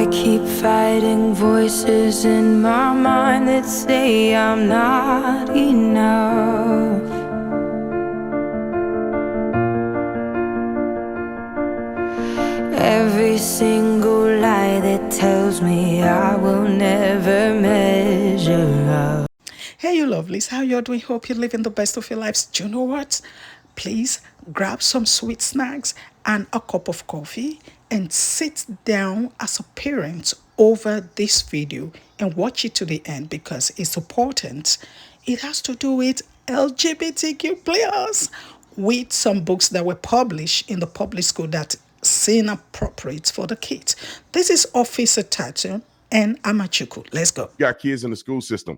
I keep fighting voices in my mind that say I'm not enough. Every single lie that tells me I will never measure up. Hey, you lovelies, how you're doing? Hope you're living the best of your lives. Do you know what? Please grab some sweet snacks and a cup of coffee and sit down as a parent over this video and watch it to the end because it's important. It has to do with LGBTQ plus, with some books that were published in the public school that seem appropriate for the kids. This is Officer Tatu and Amachukwu. Let's go. Got kids in the school system.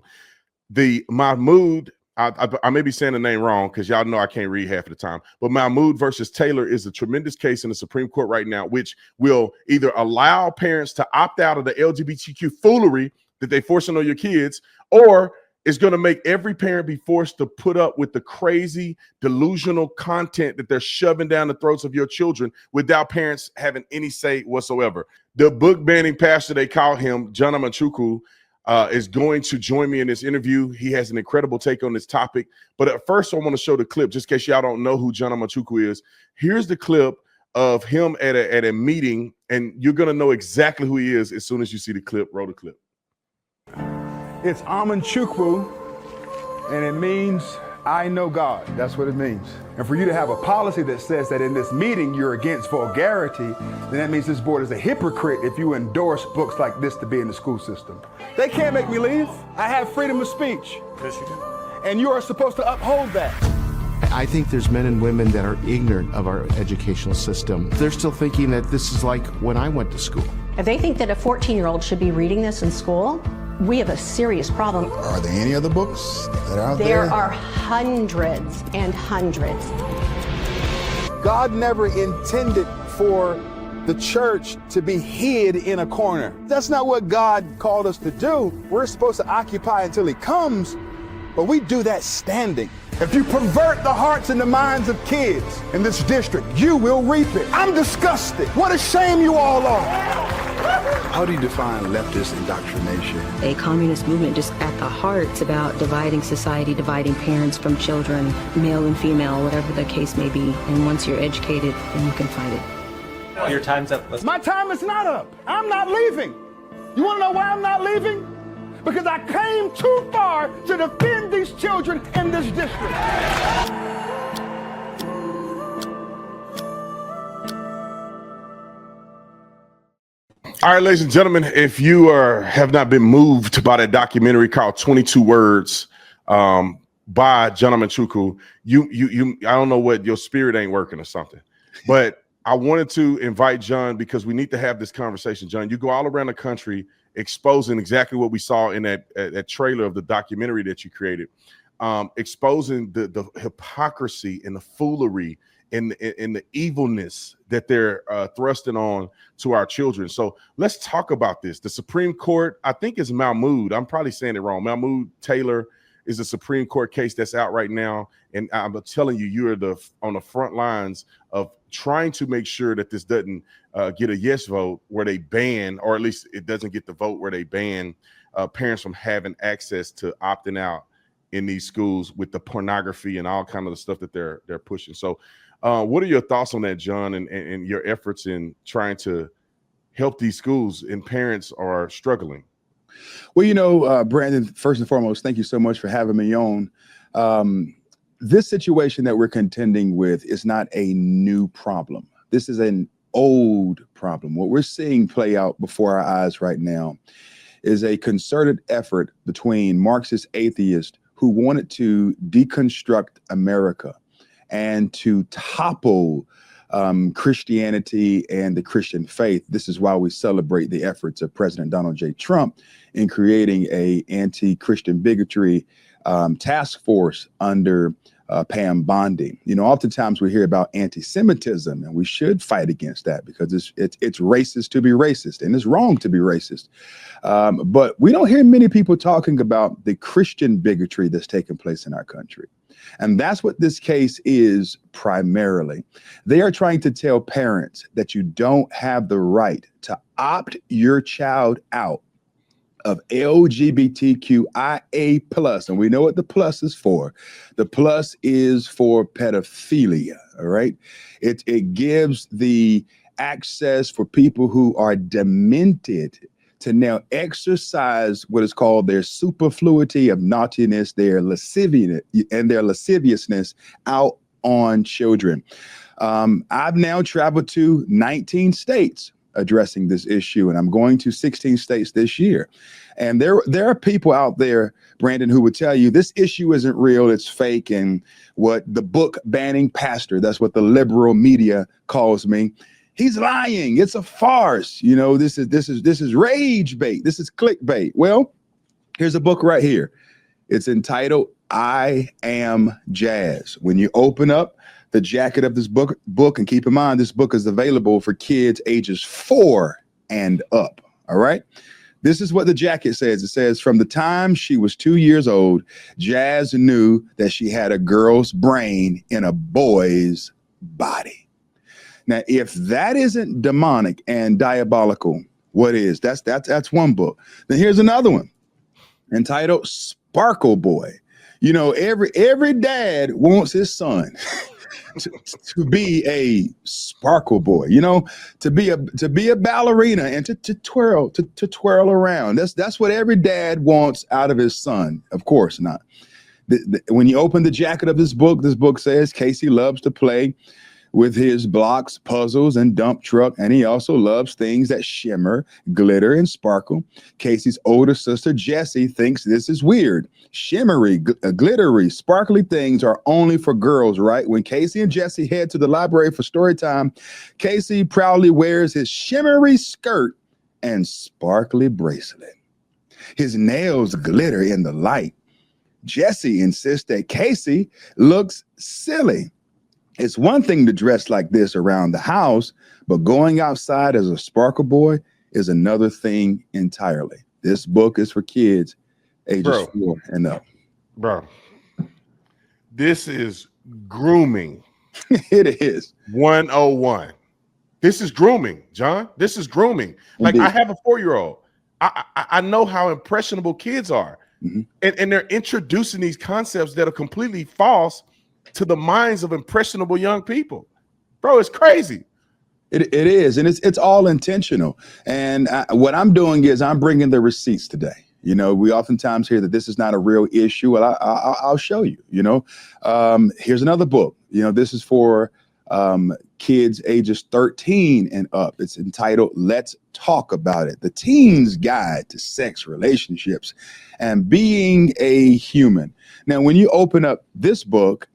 The Mahmoud, I may be saying the name wrong because y'all know I can't read half of the time, but Mahmoud versus Taylor is a tremendous case in the Supreme Court right now, which will either allow parents to opt out of the LGBTQ foolery that they force on your kids, or it's going to make every parent be forced to put up with the crazy, delusional content that they're shoving down the throats of your children without parents having any say whatsoever. The book banning pastor, they call him, John Amachukwu, is going to join me in this interview. He has an incredible take on this topic. But at first, I want to show the clip, just in case y'all don't know who John Amachukwu is. Here's the clip of him at a meeting, and you're going to know exactly who he is as soon as you see the clip. Roll the clip. It's Amachukwu, and it means I know God. That's what it means. And for you to have a policy that says that in this meeting you're against vulgarity, then that means this board is a hypocrite if you endorse books like this to be in the school system. They can't make me leave. I have freedom of speech. Yes, you do. And you are supposed to uphold that. I think there's men and women that are ignorant of our educational system. They're still thinking that this is like when I went to school. If they think that a 14-year-old should be reading this in school, we have a serious problem. Are there any other books that are out there? There are hundreds and hundreds. God never intended for the church to be hid in a corner. That's not what God called us to do. We're supposed to occupy until he comes, but we do that standing. If you pervert the hearts and the minds of kids in this district, you will reap it. I'm disgusted. What a shame you all are. How do you define leftist indoctrination? A communist movement just at the heart. It's about dividing society, dividing parents from children, male and female, whatever the case may be. And once you're educated, then you can fight it. Your time's up. My time is not up. I'm not leaving. You want to know why I'm not leaving? Because I came too far to defend these children in this district. All right, ladies and gentlemen, if you have not been moved by that documentary called 22 Words by John Amachukwu, I don't know what, your spirit ain't working or something. But I wanted to invite John because we need to have this conversation. John, you go all around the country exposing exactly what we saw in that trailer of the documentary that you created, exposing the hypocrisy and the foolery and the evilness that they're thrusting on to our children. So let's talk about this. The Supreme Court, I think is Mahmoud. I'm probably saying it wrong. Mahmoud Taylor is a Supreme Court case that's out right now. And I'm telling you, you're on the front lines of trying to make sure that this doesn't get a yes vote where they ban, or at least it doesn't get the vote where they ban parents from having access to opting out in these schools with the pornography and all kind of the stuff that they're pushing. So what are your thoughts on that, John, and your efforts in trying to help these schools and parents are struggling? Well, you know, Brandon, first and foremost, thank you so much for having me on. This situation that we're contending with is not a new problem. This is an old problem. What we're seeing play out before our eyes right now is a concerted effort between Marxist atheists who wanted to deconstruct America and to topple Christianity and the Christian faith. This is why we celebrate the efforts of President Donald J. Trump in creating a anti-Christian bigotry task force under Pam Bondi. You know, oftentimes we hear about anti-Semitism, and we should fight against that because it's racist to be racist, and it's wrong to be racist. But we don't hear many people talking about the Christian bigotry that's taking place in our country. And that's what this case is primarily. They are trying to tell parents that you don't have the right to opt your child out of LGBTQIA plus. And we know what the plus is for. The plus is for pedophilia, all right? It gives the access for people who are demented to now exercise what is called their superfluity of naughtiness, their lasciviousness out on children. I've now traveled to 19 states addressing this issue, and I'm going to 16 states this year. And there are people out there, Brandon, who would tell you this issue isn't real, it's fake, and what the book banning pastor, that's what the liberal media calls me, he's lying. It's a farce. You know, this is rage bait. This is clickbait. Well, here's a book right here. It's entitled I Am Jazz. When you open up the jacket of this book, and keep in mind, this book is available for kids ages 4 and up. All right. This is what the jacket says. It says, from the time she was 2 years old, Jazz knew that she had a girl's brain in a boy's body. Now, if that isn't demonic and diabolical, what is? That's one book. Then here's another one entitled Sparkle Boy. You know, every dad wants his son to be a sparkle boy, you know, to be a ballerina and to twirl around. That's what every dad wants out of his son. Of course not. When you open the jacket of this book says Casey loves to play with his blocks, puzzles, and dump truck, and he also loves things that shimmer, glitter, and sparkle. Casey's older sister, Jessie, thinks this is weird. Shimmery, glittery, sparkly things are only for girls, right? When Casey and Jessie head to the library for story time, Casey proudly wears his shimmery skirt and sparkly bracelet. His nails glitter in the light. Jessie insists that Casey looks silly. It's one thing to dress like this around the house, but going outside as a sparkle boy is another thing entirely. This book is for kids ages 4 and up. Bro, this is grooming. It is 101. This is grooming, John. This is grooming. Like, indeed. I have a 4-year-old. I know how impressionable kids are. Mm-hmm. And they're introducing these concepts that are completely false to the minds of impressionable young people. Bro, it's crazy. It is, and it's all intentional. And what I'm doing is I'm bringing the receipts today. You know, we oftentimes hear that this is not a real issue. Well, I'll show you. You know, here's another book. You know, this is for kids ages 13 and up. It's entitled Let's Talk About It, The Teen's Guide to Sex, Relationships, and Being a Human. Now, when you open up this book,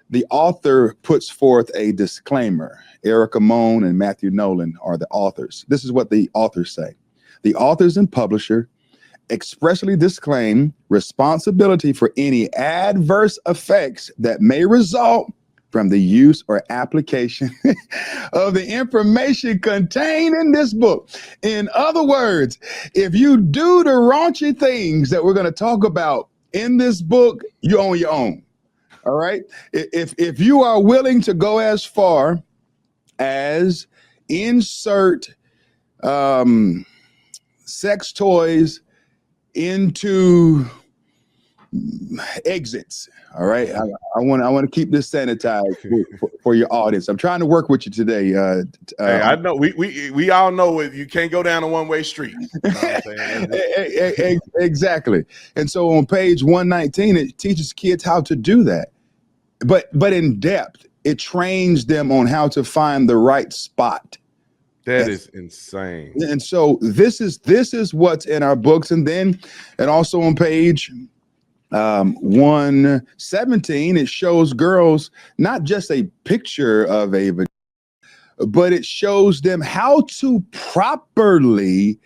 the author puts forth a disclaimer. Erica Moen and Matthew Nolan are the authors. This is what the authors say. The authors and publisher expressly disclaim responsibility for any adverse effects that may result from the use or application of the information contained in this book. In other words, if you do the raunchy things that we're going to talk about in this book, you're on your own. All right. If you are willing to go as far as insert sex toys into exits, all right. I want to keep this sanitized for your audience. I'm trying to work with you today. Hey, I know we all know it. You can't go down a one-way street. You know what I'm saying? Exactly. And so on page 119, it teaches kids how to do that. But in depth, it trains them on how to find the right spot. That is insane. And so this is what's in our books. And also on page 117, it shows girls not just a picture of a vagina, but it shows them how to properly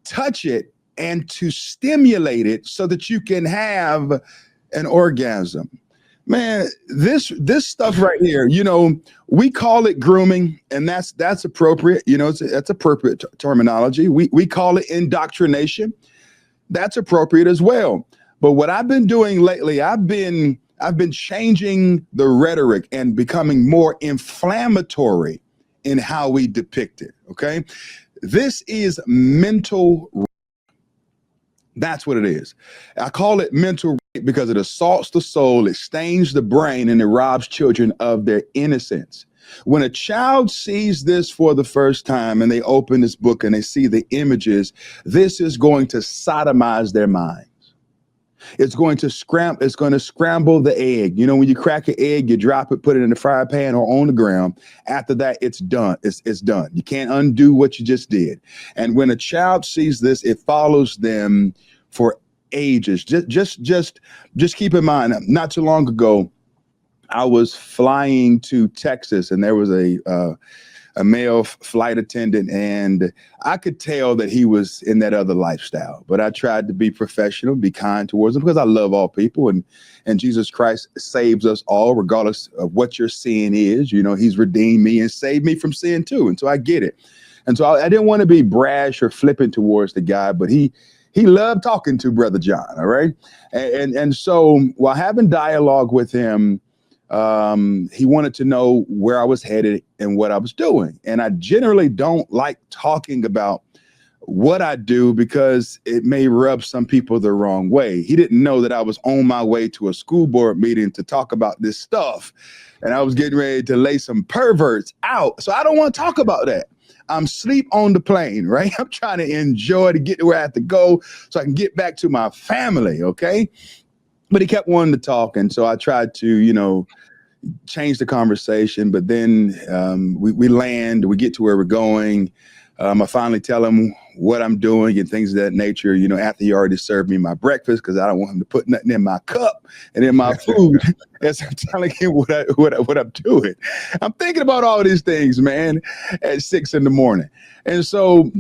touch it and to stimulate it so that you can have an orgasm. Man, this stuff right here, you know, we call it grooming, and that's appropriate. You know, that's appropriate terminology. We call it indoctrination. That's appropriate as well. But what I've been doing lately, I've been I've been changing the rhetoric and becoming more inflammatory in how we depict it. Okay. This is mental. That's what it is. I call it mental rape because it assaults the soul, it stains the brain, and it robs children of their innocence. When a child sees this for the first time and they open this book and they see the images, this is going to sodomize their minds. It's going to scramble the egg. You know, when you crack an egg, you drop it, put it in the fry pan or on the ground. After that, it's done. It's done. You can't undo what you just did. And when a child sees this, it follows them for ages. Just keep in mind, not too long ago, I was flying to Texas and there was a male flight attendant, and I could tell that he was in that other lifestyle, but I tried to be professional, be kind towards him because I love all people, and Jesus Christ saves us all regardless of what your sin is. You know, he's redeemed me and saved me from sin too. And so I get it. And so I didn't want to be brash or flippant towards the guy, but he loved talking to Brother John. All right. And so while having dialogue with him, he wanted to know where I was headed and what I was doing. And I generally don't like talking about what I do because it may rub some people the wrong way. He didn't know that I was on my way to a school board meeting to talk about this stuff. And I was getting ready to lay some perverts out. So I don't want to talk about that. I'm asleep on the plane, right? I'm trying to enjoy to get to where I have to go so I can get back to my family. Okay. But he kept wanting to talk. And so I tried to, you know, change the conversation. But then we land, we get to where we're going. I finally tell him what I'm doing and things of that nature, you know, after he already served me my breakfast, because I don't want him to put nothing in my cup and in my food as I'm telling him what I'm doing. I'm thinking about all these things, man, at 6 a.m. And so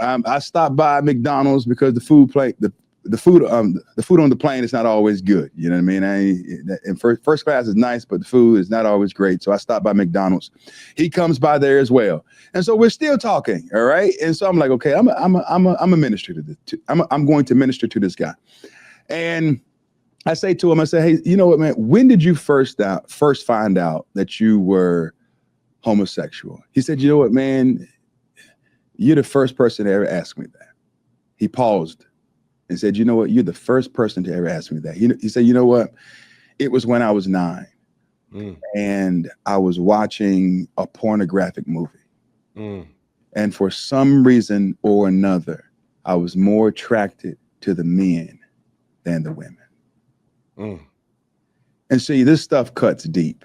I stopped by McDonald's because the food on the plane is not always good. You know what I mean? And first class is nice, but the food is not always great. So I stopped by McDonald's. He comes by there as well. And so we're still talking. All right. And so I'm like, okay, I'm a minister to this. I'm going to minister to this guy. And I say to him, I say, hey, you know what, man, when did you first find out that you were homosexual? He said, you know what, man, you're the first person to ever ask me that. He paused and said, you know what, you're the first person to ever ask me that. He said, you know what, it was when I was 9 and I was watching a pornographic movie. And for some reason or another, I was more attracted to the men than the women. And see, this stuff cuts deep.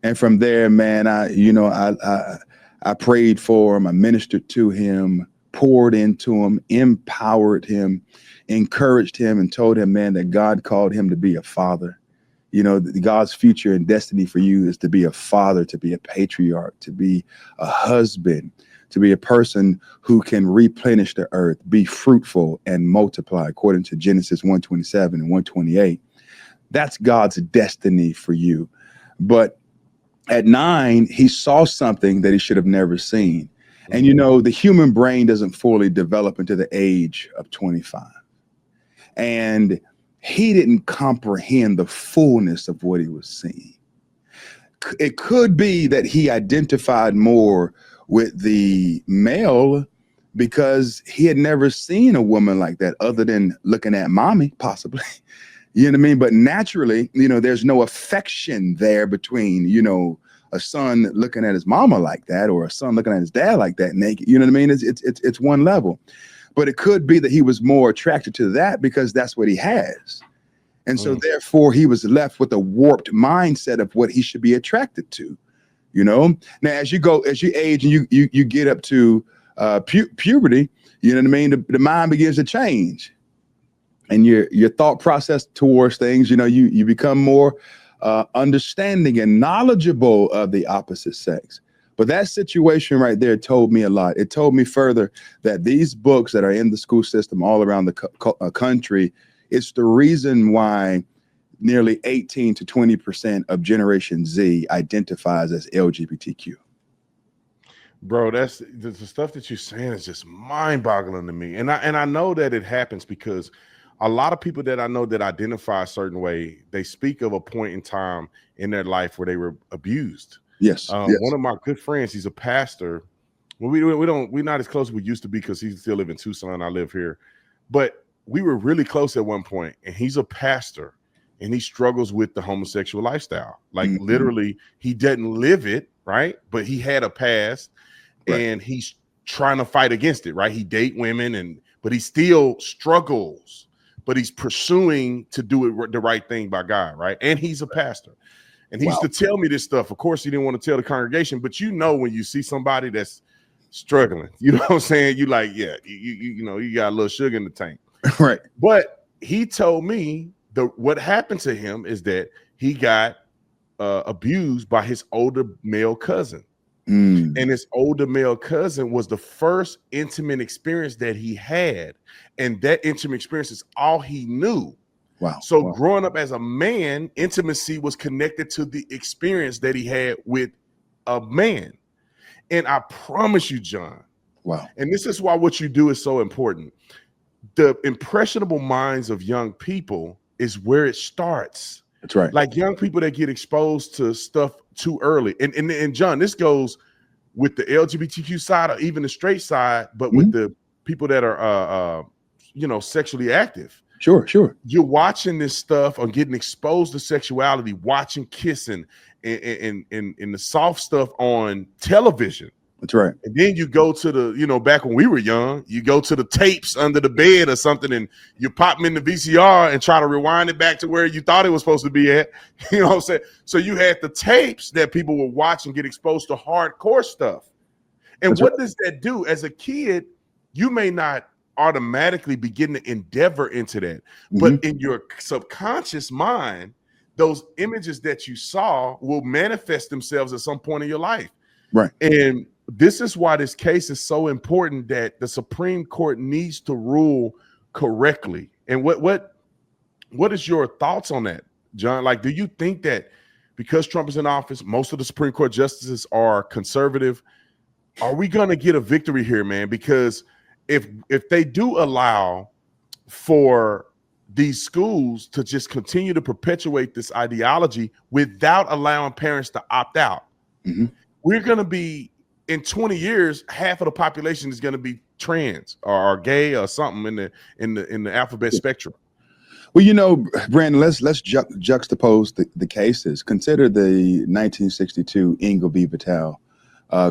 And from there, man, I prayed for him, I ministered to him, poured into him, empowered him, encouraged him, and told him, man, that God called him to be a father. You know, God's future and destiny for you is to be a father, to be a patriarch, to be a husband, to be a person who can replenish the earth, be fruitful and multiply, according to Genesis 1:27 and 1:28. That's God's destiny for you. But at 9, he saw something that he should have never seen. And, you know, the human brain doesn't fully develop until the age of 25. And he didn't comprehend the fullness of what he was seeing. It could be that he identified more with the male because he had never seen a woman like that other than looking at mommy, possibly. You know what I mean? But naturally, you know, there's no affection there between, you know, a son looking at his mama like that or a son looking at his dad like that naked. You know what I mean? It's one level. But it could be that he was more attracted to that because that's what he has. And so therefore he was left with a warped mindset of what he should be attracted to, you know? Now, as you age and you get up to puberty, you know what I mean? The mind begins to change and your thought process towards things, you know, you become more understanding and knowledgeable of the opposite sex. But that situation right there told me a lot. It told me further that these books that are in the school system all around the country, it's the reason why nearly 18 to 20% of Generation Z identifies as LGBTQ. Bro, that's the stuff that you're saying is just mind-boggling to me. And I know that it happens because a lot of people that I know that identify a certain way, they speak of a point in time in their life where they were abused. Yes. One of my good friends, he's a pastor. Well, we're not as close as we used to be because he still live in Tucson. I live here, but we were really close at one point. And he's a pastor, and he struggles with the homosexual lifestyle. Like literally, he doesn't live it, right? But he had a past, and he's trying to fight against it, right? He date women, but he still struggles. But he's pursuing to do it the right thing by God, right? And he's a pastor. And he used to tell me this stuff. Of course, he didn't want to tell the congregation, but you know when you see somebody that's struggling, you know what I'm saying? You like, yeah, you know, you got a little sugar in the tank. Right. But he told me what happened to him is that he got abused by his older male cousin. And his older male cousin was the first intimate experience that he had. And that intimate experience is all he knew. Wow. So growing up as a man, intimacy was connected to the experience that he had with a man. And I promise you, John. Wow. And this is why what you do is so important. The impressionable minds of young people is where it starts. That's right. Like young people that get exposed to stuff too early. And John, this goes with the LGBTQ side or even the straight side, but with the people that are, sexually active. Sure. You're watching this stuff or getting exposed to sexuality, watching kissing and the soft stuff on television. That's right. And then you go to the, back when we were young, you go to the tapes under the bed or something and you pop them in the VCR and try to rewind it back to where you thought it was supposed to be at. You know what I'm saying? So you had the tapes that people would watch and get exposed to hardcore stuff. And That's what right. does that do? As a kid, you may not automatically begin to endeavor into that. But in your subconscious mind, those images that you saw will manifest themselves at some point in your life. Right. And this is why this case is so important that the Supreme Court needs to rule correctly. And what is your thoughts on that, John? Like, do you think that because Trump is in office, most of the Supreme Court justices are conservative? Are we going to get a victory here, man? Because if they do allow for these schools to just continue to perpetuate this ideology without allowing parents to opt out, we're going to be, in 20 years, half of the population is going to be trans or gay or something in the alphabet spectrum. Well, Brandon, let's juxtapose the cases. Consider the 1962 Ingle v. Vitale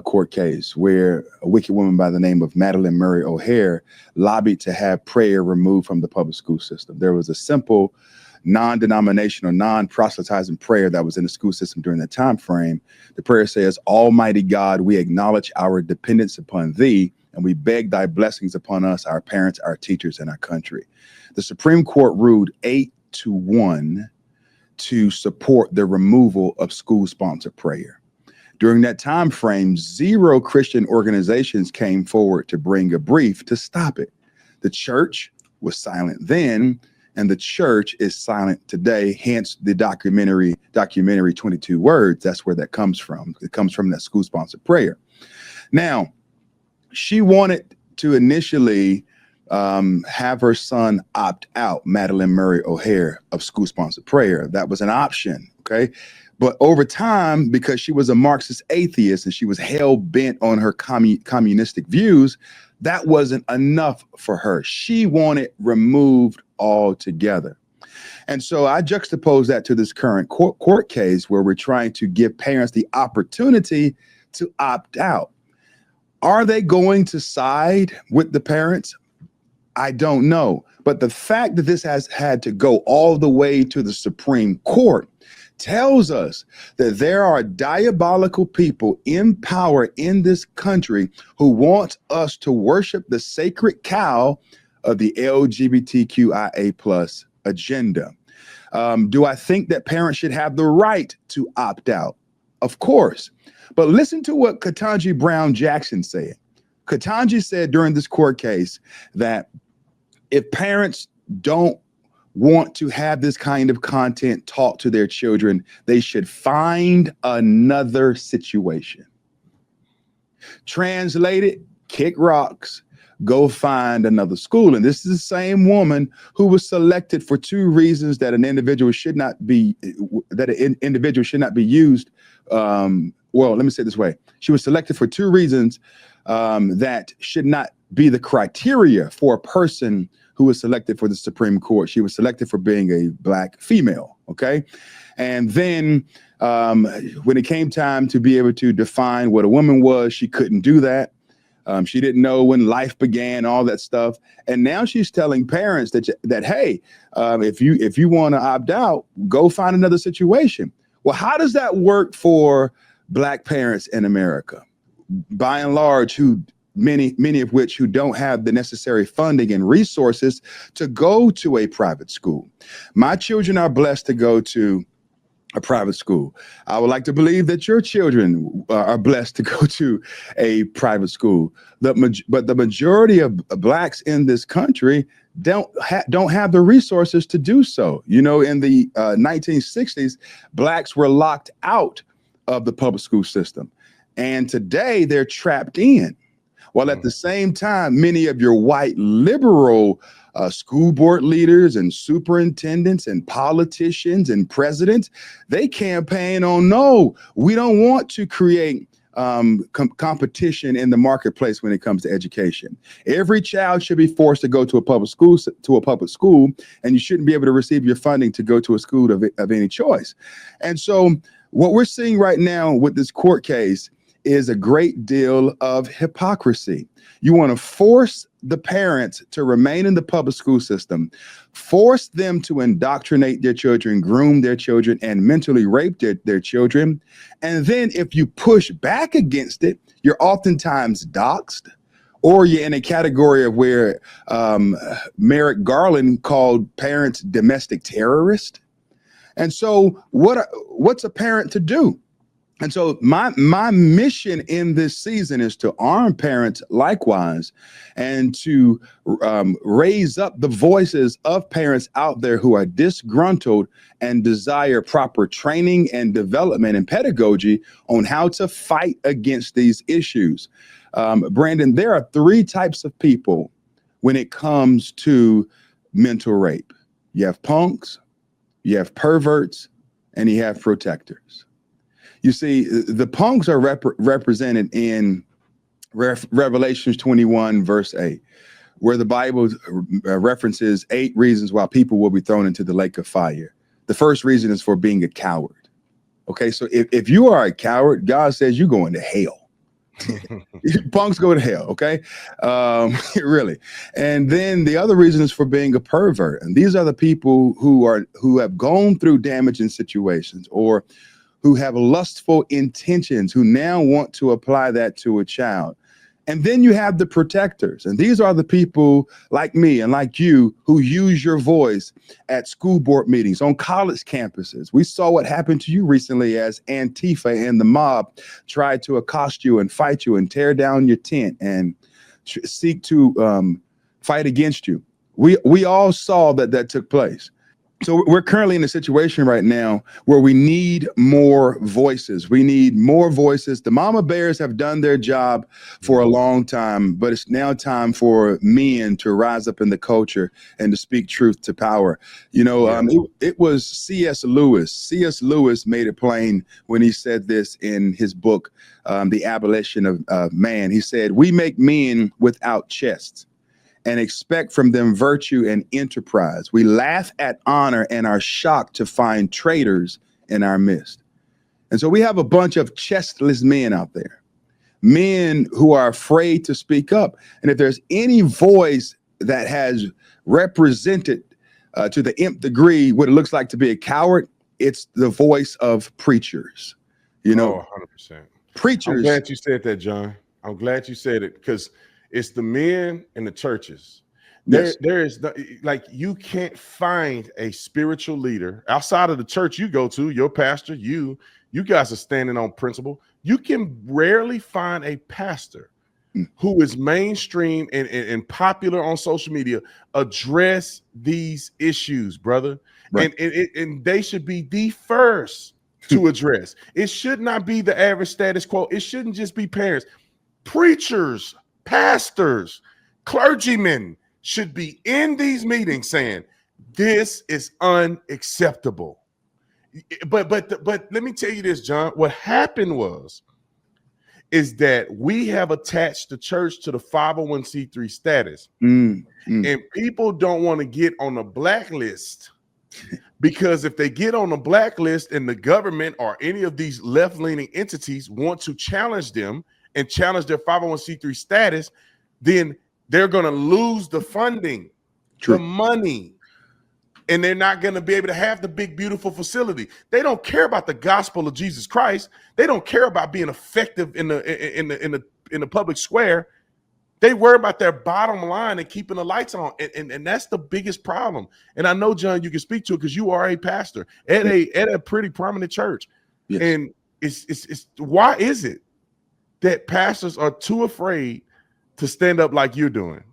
court case where a wicked woman by the name of Madeleine Murray O'Hair lobbied to have prayer removed from the public school system. There was a simple non-denominational, non-proselytizing prayer that was in the school system during that time frame. The prayer says, "Almighty God, we acknowledge our dependence upon thee, and we beg thy blessings upon us, our parents, our teachers, and our country." The Supreme Court ruled 8-1 to support the removal of school-sponsored prayer. During that time frame, 0 Christian organizations came forward to bring a brief to stop it. The church was silent then, and the church is silent today, hence the documentary 22 Words. That's where that comes from. It comes from that school-sponsored prayer. Now, she wanted to initially have her son opt out, Madeleine Murray O'Hair, of school-sponsored prayer. That was an option, okay? But over time, because she was a Marxist atheist and she was hell-bent on her communistic views, that wasn't enough for her. She wanted removed altogether. And so I juxtapose that to this current court case where we're trying to give parents the opportunity to opt out. Are they going to side with the parents? I don't know. But the fact that this has had to go all the way to the Supreme Court tells us that there are diabolical people in power in this country who want us to worship the sacred cow of the LGBTQIA plus agenda. Do I think that parents should have the right to opt out? Of course. But listen to what Ketanji Brown Jackson said. Ketanji said during this court case that if parents don't want to have this kind of content taught to their children, they should find another situation. Translated, kick rocks, go find another school. And this is the same woman who was selected for 2 reasons that an individual should not be used. Well, let me say it this way. She was selected for 2 reasons that should not be the criteria for a person who was selected for the Supreme Court. She was selected for being a Black female. Okay. And then when it came time to be able to define what a woman was, she couldn't do that. She didn't know when life began, all that stuff. And now she's telling parents that hey, if you want to opt out, go find another situation. Well, how does that work for Black parents in America? By and large, many of which who don't have the necessary funding and resources to go to a private school. My children are blessed to go to a private school. I would like to believe that your children are blessed to go to a private school. But the majority of Blacks in this country don't have the resources to do so. You know, in the 1960s, Blacks were locked out of the public school system. And today they're trapped in. While at the same time, many of your white liberal school board leaders and superintendents and politicians and presidents, they campaign on, no, we don't want to create competition in the marketplace when it comes to education. Every child should be forced to go to a public school, and you shouldn't be able to receive your funding to go to a school of any choice. And so what we're seeing right now with this court case is a great deal of hypocrisy. You want to force the parents to remain in the public school system, force them to indoctrinate their children, groom their children, and mentally rape their children. And then if you push back against it, you're oftentimes doxxed, or you're in a category of where Merrick Garland called parents domestic terrorists. And so what's a parent to do? And so my mission in this season is to arm parents likewise, and to raise up the voices of parents out there who are disgruntled and desire proper training and development and pedagogy on how to fight against these issues. Brandon, there are 3 types of people when it comes to mental rape. You have punks, you have perverts, and you have protectors. You see, the punks are represented in Revelations 21, verse 8, where the Bible references 8 reasons why people will be thrown into the lake of fire. The first reason is for being a coward. Okay, so if you are a coward, God says you're going to hell. Punks go to hell, okay? Really. And then the other reason is for being a pervert. And these are the people who have gone through damaging situations, or who have lustful intentions, who now want to apply that to a child. And then you have the protectors. And these are the people like me and like you who use your voice at school board meetings, on college campuses. We saw what happened to you recently as Antifa and the mob tried to accost you and fight you and tear down your tent and seek to fight against you. We all saw that took place. So we're currently in a situation right now where we need more voices. We need more voices. The mama bears have done their job for a long time, but it's now time for men to rise up in the culture and to speak truth to power. You know, it was C.S. Lewis. C.S. Lewis made it plain when he said this in his book, The Abolition of Man. He said, "We make men without chests and expect from them virtue and enterprise. We laugh at honor and are shocked to find traitors in our midst." And so we have a bunch of chestless men out there, men who are afraid to speak up. And if there's any voice that has represented to the nth degree what it looks like to be a coward, it's the voice of preachers. You know, 100%. Preachers. I'm glad you said that, John. I'm glad you said it, because it's the men in the churches. There is like, you can't find a spiritual leader outside of the church you go to, your pastor, you guys are standing on principle. You can rarely find a pastor who is mainstream and popular on social media address these issues, brother. Right. And they should be the first to address. It should not be the average status quo. It shouldn't just be parents, preachers, pastors, Clergymen should be in these meetings saying this is unacceptable. But let me tell you this, John. What happened is that we have attached the church to the 501c3 status, and people don't want to get on the blacklist, because if they get on the blacklist and the government or any of these left-leaning entities want to challenge them and challenge their 501c3 status, then they're going to lose the funding, the money, and they're not going to be able to have the big, beautiful facility. They don't care about the gospel of Jesus Christ. They don't care about being effective in the public square. They worry about their bottom line and keeping the lights on, and that's the biggest problem. And I know, John, you can speak to it because you are a pastor at a pretty prominent church. Yes. And it's why is it that pastors are too afraid to stand up like you're doing?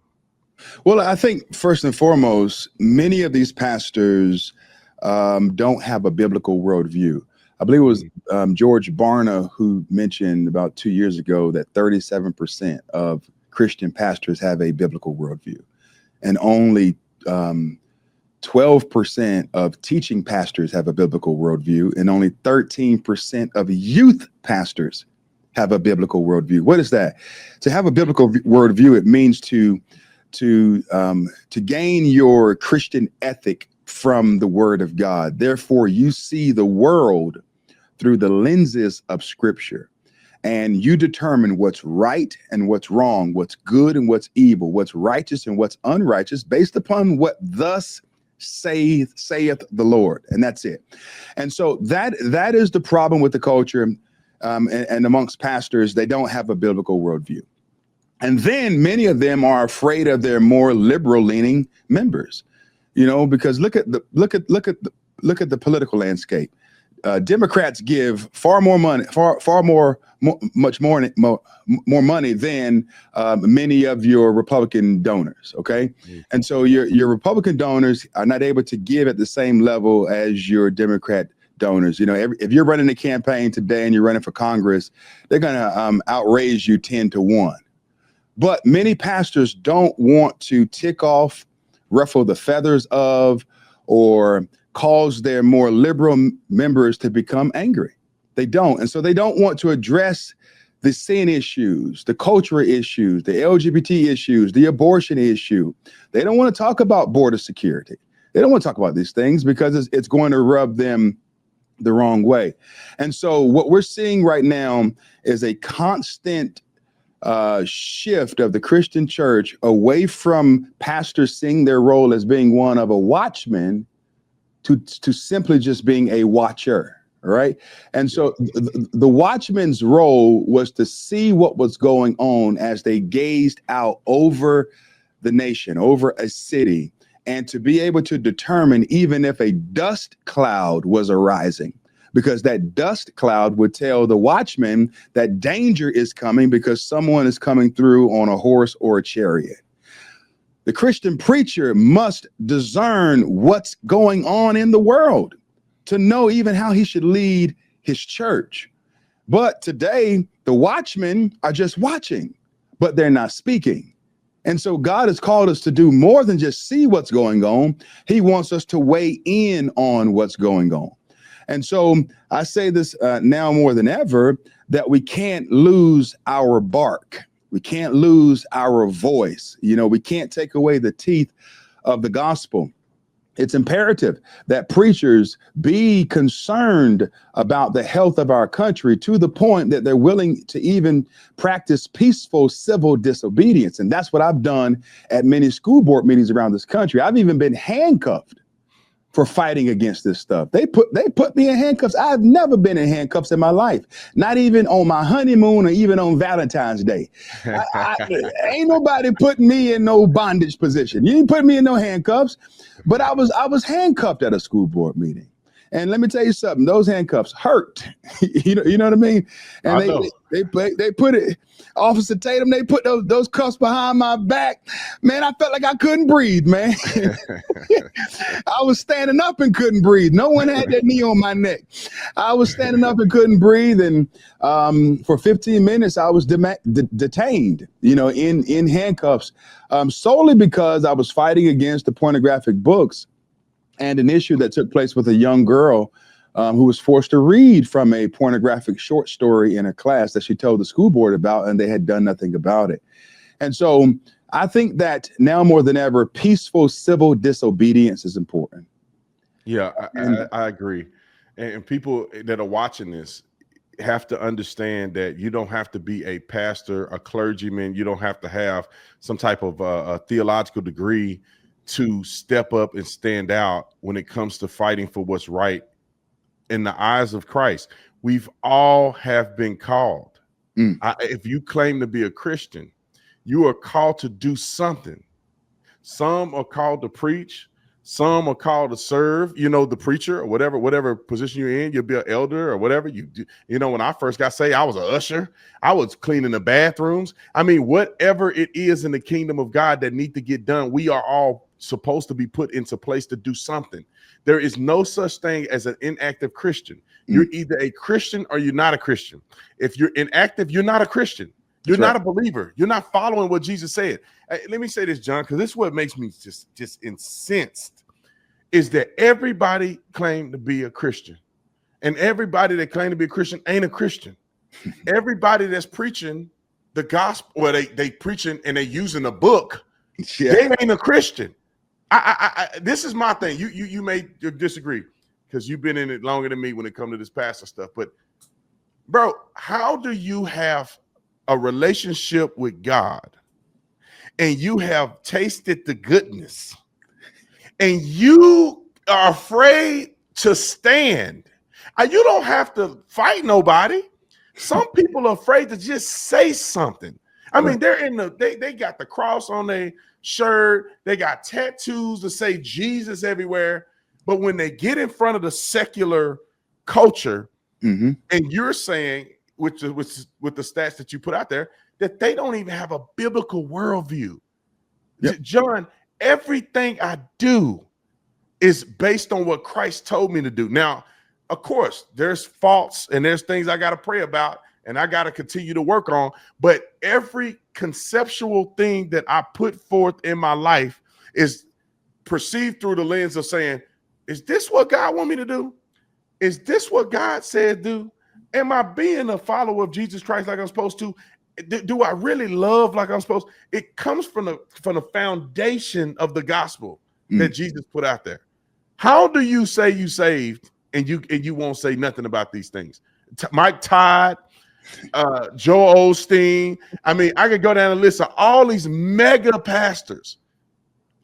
Well, I think first and foremost, many of these pastors don't have a biblical worldview. I believe it was George Barna who mentioned about 2 years ago that 37% of Christian pastors have a biblical worldview, and only 12% of teaching pastors have a biblical worldview, and only 13% of youth pastors have a biblical worldview. What is that? To have a biblical worldview, it means to gain your Christian ethic from the Word of God. Therefore, you see the world through the lenses of Scripture, and you determine what's right and what's wrong, what's good and what's evil, what's righteous and what's unrighteous, based upon what thus saith the Lord. And that's it. And so that is the problem with the culture, and amongst pastors. They don't have a biblical worldview. And then many of them are afraid of their more liberal leaning members, because look at the political landscape. Democrats give far more money, much more money than many of your Republican donors. Okay. Mm-hmm. And so your Republican donors are not able to give at the same level as your Democrat donors. If you're running a campaign today and you're running for Congress, they're going to outraise you 10-1. But many pastors don't want to tick off, ruffle the feathers of, or cause their more liberal members to become angry. They don't. And so they don't want to address the sin issues, the cultural issues, the LGBT issues, the abortion issue. They don't want to talk about border security. They don't want to talk about these things because it's going to rub them the wrong way. And so what we're seeing right now is a constant shift of the Christian church away from pastors seeing their role as being one of a watchman to simply just being a watcher. All right. And so the watchman's role was to see what was going on as they gazed out over the nation, over a city, and to be able to determine even if a dust cloud was arising, because that dust cloud would tell the watchman that danger is coming because someone is coming through on a horse or a chariot. The Christian preacher must discern what's going on in the world to know even how he should lead his church. But today, the watchmen are just watching, but they're not speaking. And so God has called us to do more than just see what's going on. He wants us to weigh in on what's going on. And so I say this now more than ever, that we can't lose our bark. We can't lose our voice. We can't take away the teeth of the gospel. It's imperative that preachers be concerned about the health of our country to the point that they're willing to even practice peaceful civil disobedience. And that's what I've done at many school board meetings around this country. I've even been handcuffed for fighting against this stuff. They put me in handcuffs. I've never been in handcuffs in my life, not even on my honeymoon or even on Valentine's Day. Ain't nobody putting me in no bondage position. You ain't putting me in no handcuffs, but I was handcuffed at a school board meeting. And let me tell you something, those handcuffs hurt. You know what I mean? And I know. they put it, Officer Tatum, they put those cuffs behind my back. Man, I felt like I couldn't breathe, man. I was standing up and couldn't breathe. No one had their knee on my neck. I was standing up and couldn't breathe. And for 15 minutes, I was detained, in handcuffs, solely because I was fighting against the pornographic books and an issue that took place with a young girl who was forced to read from a pornographic short story in a class that she told the school board about, and they had done nothing about it. And so I think that now more than ever, peaceful civil disobedience is important. Yeah, I agree. And people that are watching this have to understand that you don't have to be a pastor, a clergyman. You don't have to have some type of a theological degree to step up and stand out when it comes to fighting for what's right in the eyes of Christ. We've all have been called. If you claim to be a Christian, you are called to do something. Some are called to preach. Some are called to serve, the preacher or whatever position you're in. You'll be an elder or whatever you do. When I first got saved, I was an usher. I was cleaning the bathrooms. I mean, whatever it is in the kingdom of God that need to get done, we are all supposed to be put into place to do something. There is no such thing as an inactive Christian. You're either a Christian or you're not a Christian. If you're inactive, you're not a Christian. You're not a believer. You're not following what Jesus said. Let me say this, John, because this is what makes me just incensed, is that everybody claim to be a Christian, and everybody that claim to be a Christian ain't a Christian. Everybody that's preaching the gospel, or they preaching and they using a book, they ain't a Christian. This is my thing. You may disagree because you've been in it longer than me when it comes to this pastor stuff. But bro, how do you have a relationship with God and you have tasted the goodness and you are afraid to stand? You don't have to fight nobody. Some people are afraid to just say something. I mean, they're they got the cross on their shirt. They got tattoos that say Jesus everywhere. But when they get in front of the secular culture, and you're saying with the stats that you put out there that they don't even have a biblical worldview. John, everything I do is based on what Christ told me to do. Now, of course, there's faults and there's things I got to pray about and I got to continue to work on. But every conceptual thing that I put forth in my life is perceived through the lens of saying, is this what God want me to do? Is this what God said do? Am I being a follower of Jesus Christ like I'm supposed to? Do I really love like I'm supposed to? It comes from the foundation of the gospel that Jesus put out there. How do you say you saved and you won't say nothing about these things? Mike Todd, Joel Osteen. I mean, I could go down a list of all these mega pastors.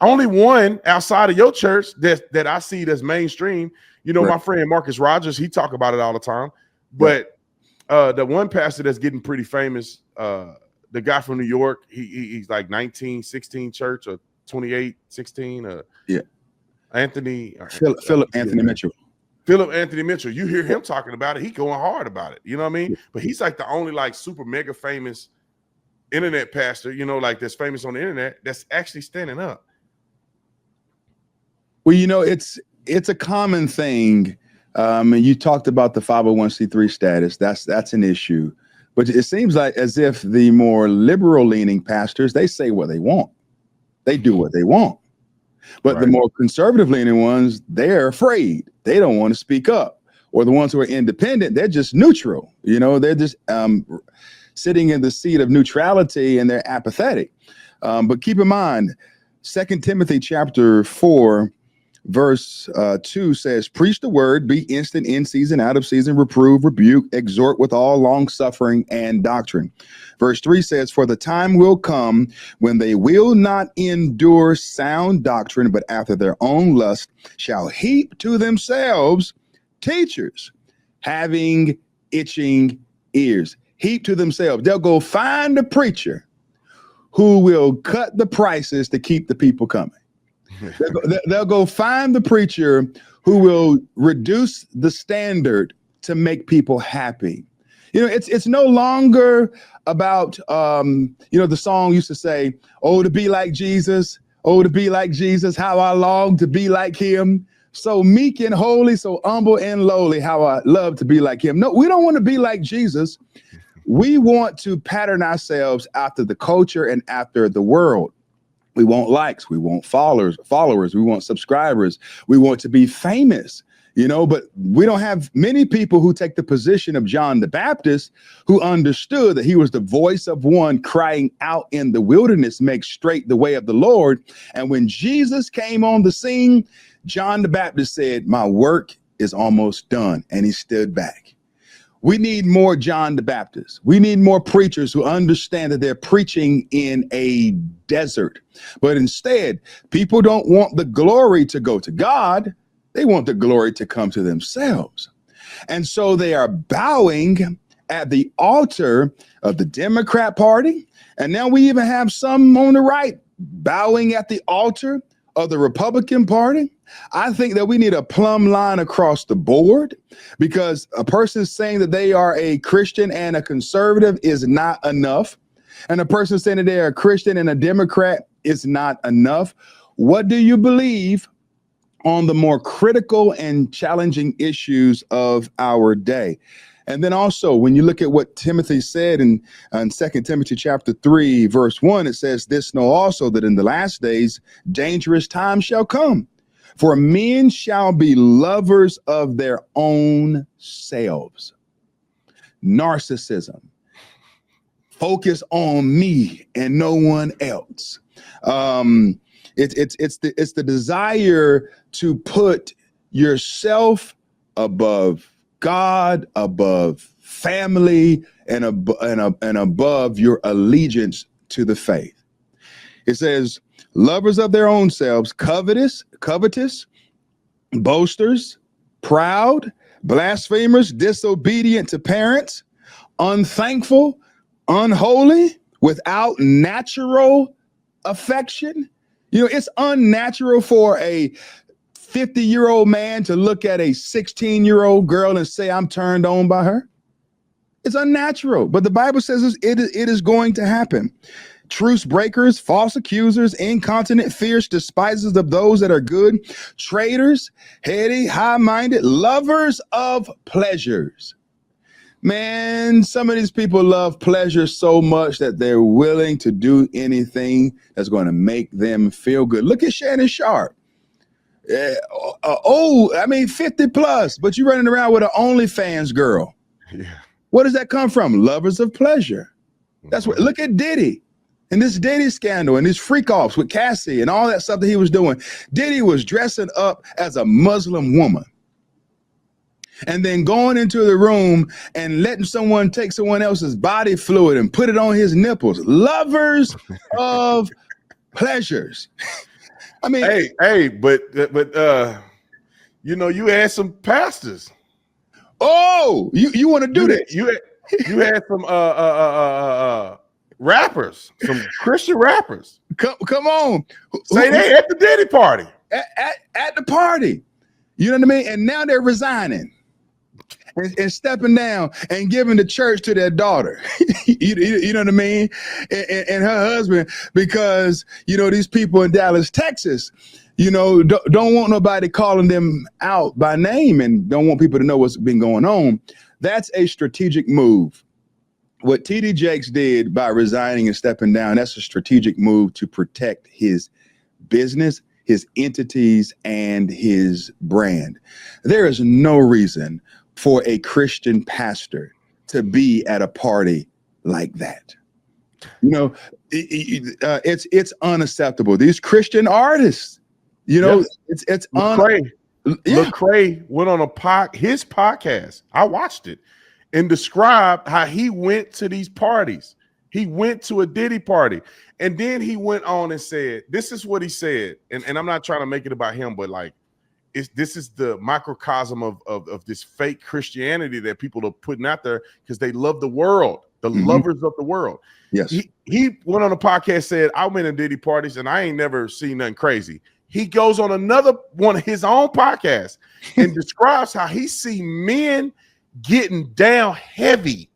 Only one outside of your church that I see that's mainstream. My friend Marcus Rogers, he talk about it all the time. But the one pastor that's getting pretty famous, the guy from New York, he's like 1916 church or 2816. Philip Anthony Mitchell. Philip Anthony Mitchell. You hear him talking about it. He going hard about it. You know what I mean? But he's like the only like super mega famous internet pastor, like that's famous on the internet that's actually standing up. Well, it's a common thing. And you talked about the 501c3 status. That's an issue. But it seems like as if the more liberal leaning pastors, they say what they want. They do what they want. But the more conservative leaning ones, they're afraid. They don't want to speak up. Or the ones who are independent, they're just neutral. They're just sitting in the seat of neutrality and they're apathetic. But keep in mind, 2 Timothy chapter 4, verse 2 says, preach the word, be instant in season, out of season, reprove, rebuke, exhort with all long suffering and doctrine. Verse 3 says, for the time will come when they will not endure sound doctrine, but after their own lust shall heap to themselves teachers having itching ears. Heap to themselves. They'll go find a preacher who will cut the prices to keep the people coming. They'll go find the preacher who will reduce the standard to make people happy. You know, it's no longer about, the song used to say, oh, to be like Jesus, oh, to be like Jesus, how I long to be like him. So meek and holy, so humble and lowly, how I love to be like him. No, we don't want to be like Jesus. We want to pattern ourselves after the culture and after the world. We want likes, we want followers, we want subscribers, we want to be famous, but we don't have many people who take the position of John the Baptist, who understood that he was the voice of one crying out in the wilderness, make straight the way of the Lord. And when Jesus came on the scene, John the Baptist said, my work is almost done. And he stood back. We need more John the Baptist. We need more preachers who understand that they're preaching in a desert. But instead, people don't want the glory to go to God. They want the glory to come to themselves. And so they are bowing at the altar of the Democrat Party. And now we even have some on the right bowing at the altar of the Republican Party. I think that we need a plumb line across the board, because a person saying that they are a Christian and a conservative is not enough. And a person saying that they are a Christian and a Democrat is not enough. What do you believe on the more critical and challenging issues of our day? And then also, when you look at what Timothy said in 2 Timothy chapter 3, verse 1, it says, this know also that in the last days dangerous times shall come. For men shall be lovers of their own selves. Narcissism. Focus on me and no one else. It's the desire to put yourself above God, above family, and above your allegiance to the faith. It says, lovers of their own selves, covetous, boasters, proud, blasphemers, disobedient to parents, unthankful, unholy, without natural affection. It's unnatural for a 50-year-old man to look at a 16-year-old girl and say, I'm turned on by her. It's unnatural, but the Bible says it is going to happen. Truce breakers, false accusers, incontinent, fierce, despisers of those that are good, traitors, heady, high-minded, lovers of pleasures. Man, some of these people love pleasure so much that they're willing to do anything that's going to make them feel good. Look at Shannon Sharp. 50 plus, but you're running around with an OnlyFans girl. Yeah. Where does that come from? Lovers of pleasure. That's what. Look at Diddy and this Diddy scandal and these freak offs with Cassie and all that stuff that he was doing. Diddy was dressing up as a Muslim woman and then going into the room and letting someone take someone else's body fluid and put it on his nipples. Lovers of pleasures. I mean, but you had some pastors. Oh, you want to do that? You had some rappers, some Christian rappers. Come on, say they at the Diddy party. At the party, you know what I mean? And now they're resigning and stepping down and giving the church to their daughter. you know what I mean? And her husband, because these people in Dallas, Texas, don't want nobody calling them out by name and don't want people to know what's been going on. That's a strategic move. What TD Jakes did by resigning and stepping down, that's a strategic move to protect his business, his entities, and his brand. There is no reason for a Christian pastor to be at a party like that. It's unacceptable. These Christian artists, it's Lecrae went on his podcast. I watched it and described how he went to these parties. He went to a Diddy party, and then he went on and said, "This is what he said." And I'm not trying to make it about him, but this is the microcosm of this fake Christianity that people are putting out there because they love the world, the lovers of the world. Yes. He went on a podcast, said, I went to Diddy parties and I ain't never seen nothing crazy. he goes on another one of his own podcasts and describes how he see men getting down heavy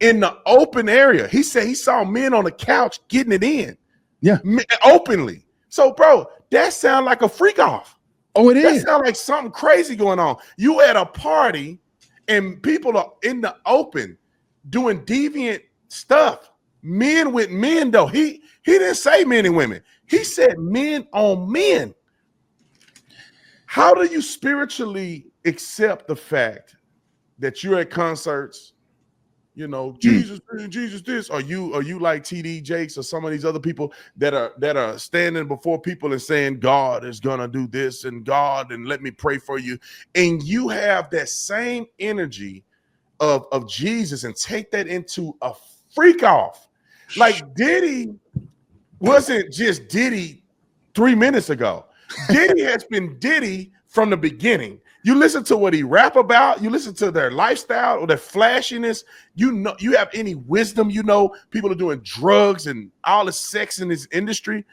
in the open area. He said he saw men on the couch getting it in. Yeah. Openly. So, bro, that sounds like a freak off. Oh, it That is. sounds like something crazy going on. You at a party and people are in the open doing deviant stuff. Men with men, though. He didn't say men and women. He said men on men. How do you spiritually accept the fact that you're at concerts, you know, Jesus this, or you like TD Jakes or some of these other people that are standing before people and saying God is gonna do this and God and let me pray for you, and you have that same energy of Jesus and take that into a freak off. Like Diddy wasn't just Diddy 3 minutes ago. Diddy has been Diddy from the beginning. You listen to what he rap about, you listen to their lifestyle or their flashiness, you know, you have any wisdom, you know, people are doing drugs and all the sex in this industry.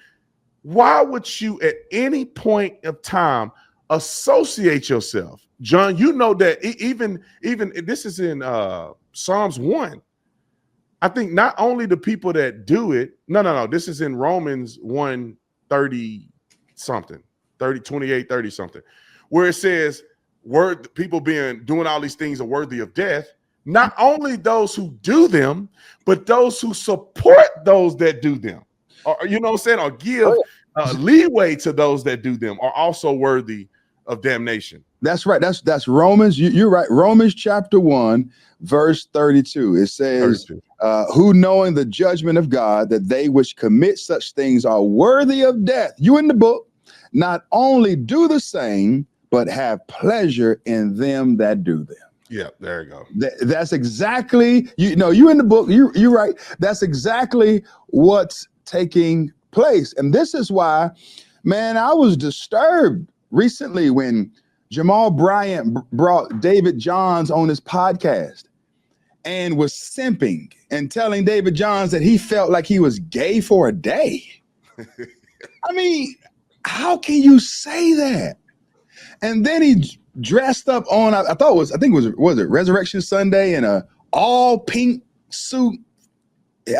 Why would you at any point of time associate yourself? John, you know that even this is in Psalms 1. I think not only the people that do it, no, this is in Romans 1:30 something, 28, 30 something, where it says people doing all these things are worthy of death. Not only those who do them, but those who support those that do them, or you know what I'm saying, or give leeway to those that do them are also worthy of damnation. That's right. That's Romans. You're right. Romans chapter 1, verse 32. It says, 32. Who knowing the judgment of God, that they which commit such things are worthy of death. You in the book, not only do the same, but have pleasure in them that do them. Yeah, there you go. That's exactly, you in the book, you're right. That's exactly what's taking place. And this is why, man, I was disturbed recently when Jamal Bryant brought David Johns on his podcast and was simping and telling David Johns that he felt like he was gay for a day. I mean, how can you say that? And then he dressed up on, I think it was Resurrection Sunday in a all pink suit.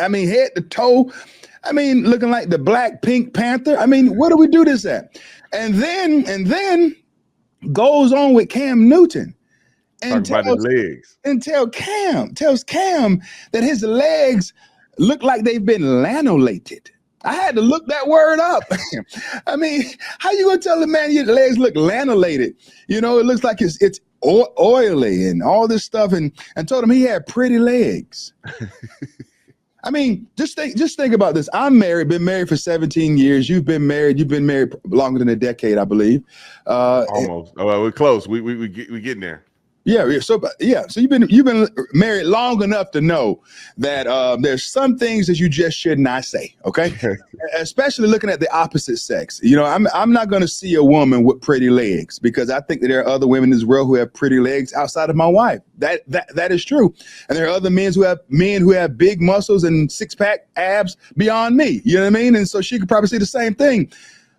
I mean, head to toe. I mean, looking like the Black Pink Panther. I mean, where do we do this at? And then goes on with Cam Newton and tells Cam that his legs look like they've been lanolated. I had to look that word up. I mean, how you gonna tell the man your legs look lanolated? You know, it looks like it's oily and all this stuff, and told him he had pretty legs. I mean, just think about this. I'm married, been married for 17 years. You've been married longer than a decade, I believe. Almost. Well, we're close. We getting there. Yeah. So you've been married long enough to know that there's some things that you just should not say. Okay. Especially looking at the opposite sex. You know, I'm not going to see a woman with pretty legs, because I think that there are other women in this world who have pretty legs outside of my wife. That is true. And there are other men who have big muscles and six-pack abs beyond me. You know what I mean? And so she could probably see the same thing.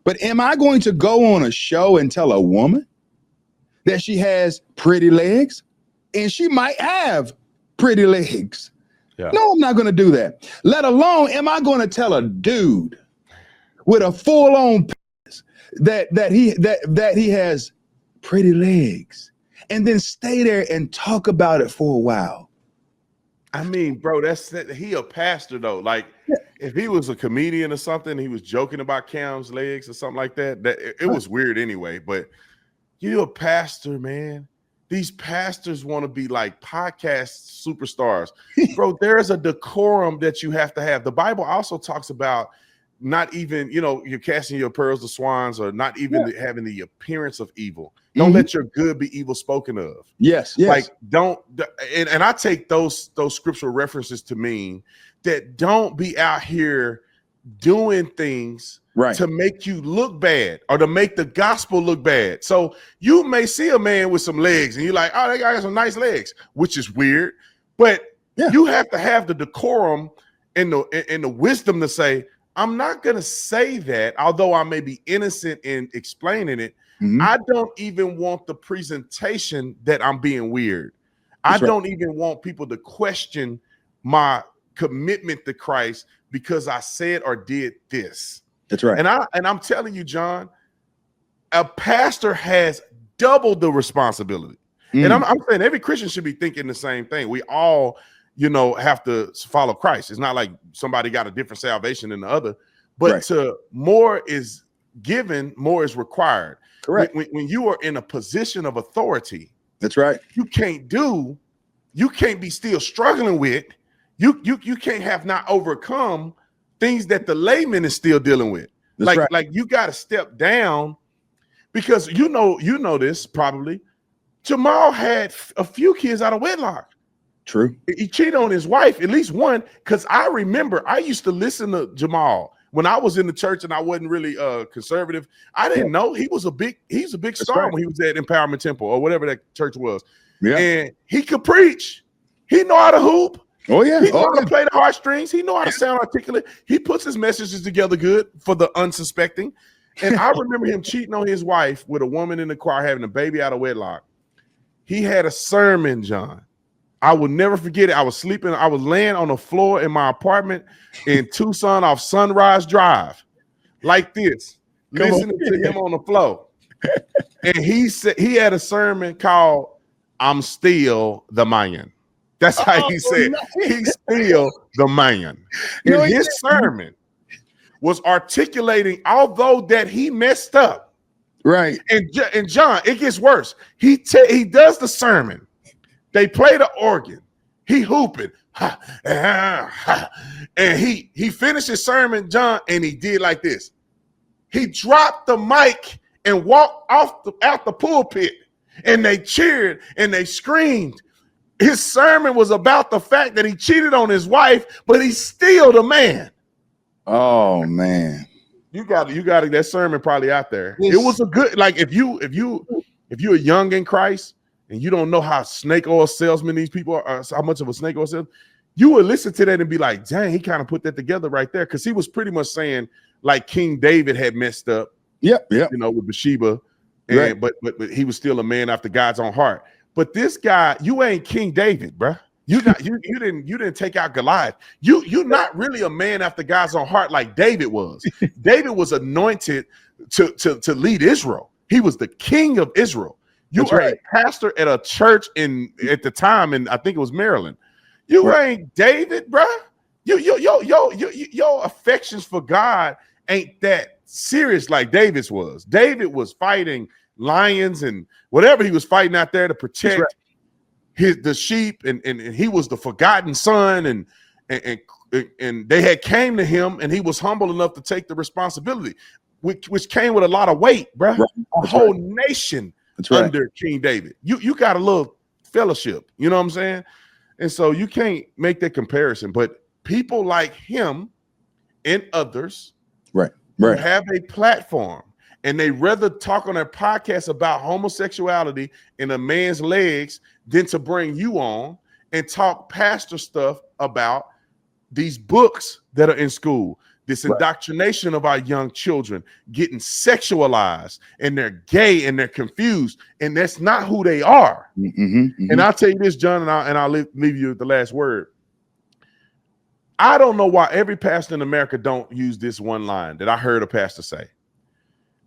But am I going to go on a show and tell a woman that she has pretty legs? And she might have pretty legs. Yeah. No, I'm not going to do that. Let alone, am I going to tell a dude with a full-on penis that he has pretty legs, and then stay there and talk about it for a while? I mean, bro, he a pastor though. Like, if he was a comedian or something, he was joking about Cam's legs or something like that. It was weird anyway. But you're a pastor, man. These pastors want to be like podcast superstars. Bro, there's a decorum that you have to have. The Bible also talks about not even, you're casting your pearls to swines, or not even having the appearance of evil. Don't let your good be evil spoken of. Yes. Like, don't, and I take those scriptural references to mean that don't be out here doing things to make you look bad, or to make the gospel look bad. So you may see a man with some legs and you're like, oh, that guy has some nice legs, which is weird. But you have to have the decorum and the wisdom to say, I'm not going to say that, although I may be innocent in explaining it. Mhm. I don't even want the presentation that I'm being weird. That's I right. don't even want people to question my commitment to Christ because I said or did this. That's right. And I'm telling you, John, a pastor has double the responsibility. And I'm saying every Christian should be thinking the same thing. We all, have to follow Christ. It's not like somebody got a different salvation than the other, but to more is given, more is required. Correct. When you are in a position of authority, That's right. you can't be still struggling with, you can't have not overcome things that the layman is still dealing with. That's right. Like you got to step down, because you know this probably. Jamal had a few kids out of wedlock. True. He cheated on his wife, at least one, because I remember I used to listen to Jamal when I was in the church and I wasn't really conservative. I didn't know he was a big star when he was at Empowerment Temple or whatever that church was. Yeah. And he could preach. He know how to hoop. Oh yeah. He know how to play the heartstrings. He know how to sound articulate. He puts his messages together good for the unsuspecting. And I remember him cheating on his wife with a woman in the choir having a baby out of wedlock. He had a sermon, John. I will never forget it. I was sleeping. I was laying on the floor in my apartment in Tucson off Sunrise Drive, like this, listening to him on the floor. And he said he had a sermon called "I'm Still the Man." That's how he said. He's still the man. And his sermon was articulating, although that he messed up. Right. And John, it gets worse. He does the sermon. They play the organ. He hooping. And he finished his sermon, John, and he did like this. He dropped the mic and walked out the pulpit, and they cheered and they screamed. His sermon was about the fact that he cheated on his wife, but he's still the man. Oh man. You got that sermon probably out there. It was a good, like if you're young in Christ and you don't know how snake oil salesmen these people are, how much of a snake oil salesman, you would listen to that and be like, dang, he kind of put that together right there. Because he was pretty much saying like King David had messed up. Yep. With Bathsheba. And but he was still a man after God's own heart. But this guy, you ain't King David, bruh. You didn't take out Goliath. You're not really a man after God's own heart like David was. David was anointed to lead Israel. He was the king of Israel. You are a pastor at a church at the time, and I think it was Maryland. You ain't David, bruh. Your affections for God ain't that serious like David's was. David was fighting lions and whatever he was fighting out there to protect the sheep, and he was the forgotten son, and they had came to him, and he was humble enough to take the responsibility, which came with a lot of weight, bro. A whole nation under King David. You got a little fellowship, you know what I'm saying? And so you can't make that comparison. But people like him and others, who have a platform, and they rather talk on their podcast about homosexuality in a man's legs than to bring you on and talk pastor stuff about these books that are in school, this indoctrination of our young children getting sexualized, and they're gay and they're confused, and that's not who they are. And I'll tell you this, John, and I'll leave you with the last word. I don't know why every pastor in America don't use this one line that I heard a pastor say.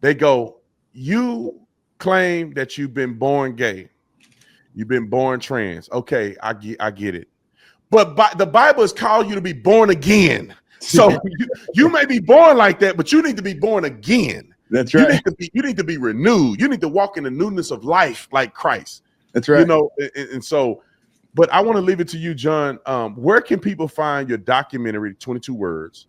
They go, you claim that you've been born gay. You've been born trans. Okay, I get it. But the Bible has called you to be born again. So you may be born like that, but you need to be born again. That's right. You need to be renewed. You need to walk in the newness of life like Christ. That's right. And so, but I want to leave it to you, John. Where can people find your documentary, 22 Words?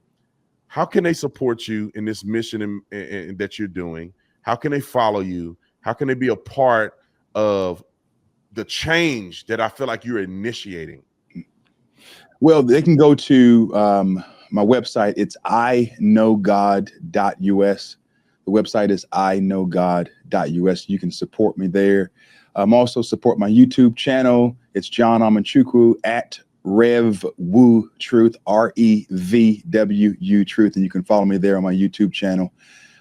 How can they support you in this mission and that you're doing? How can they follow you? How can they be a part of the change that I feel like you're initiating? Well, they can go to my website. It's iknowgod.us. The website is iknowgod.us. You can support me there. Also support my YouTube channel. It's John Amanchukwu at Rev Wu Truth, REVWU Truth, and you can follow me there on my YouTube channel.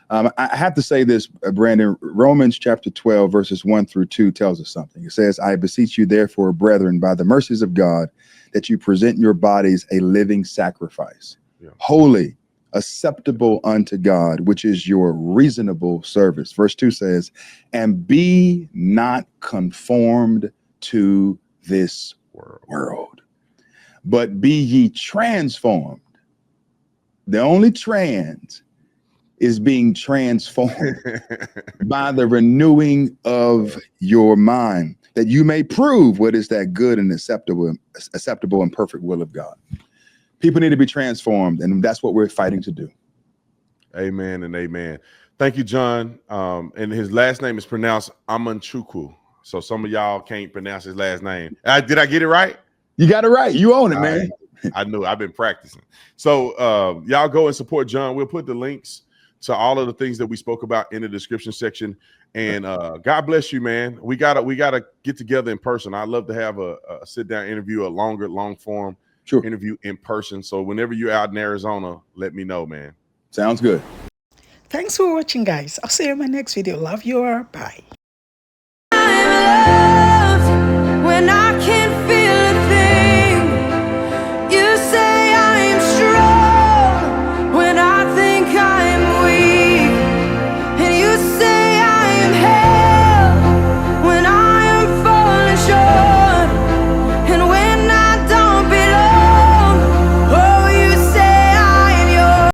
I have to say this, Brandon. Romans chapter 12, verses 1 through 2 tells us something. It says, I beseech you, therefore, brethren, by the mercies of God, that you present your bodies a living sacrifice, holy, acceptable unto God, which is your reasonable service. Verse 2 says, and be not conformed to this world, but be ye transformed. The only trans is being transformed by the renewing of your mind, that you may prove what is that good and acceptable and perfect will of God. People need to be transformed, and that's what we're fighting to do. Amen and amen. Thank you, John. And his last name is pronounced Amanchukwu. So some of y'all can't pronounce his last name. Did I get it right? You got it right. You own it, man. I knew. I've been practicing. So y'all go and support John. We'll put the links to all of the things that we spoke about in the description section. And God bless you, man. We gotta get together in person. I'd love to have a sit down interview, a long form interview in person. So whenever you're out in Arizona, let me know, man. Sounds good. Thanks for watching, guys. I'll see you in my next video. Love you all. Bye.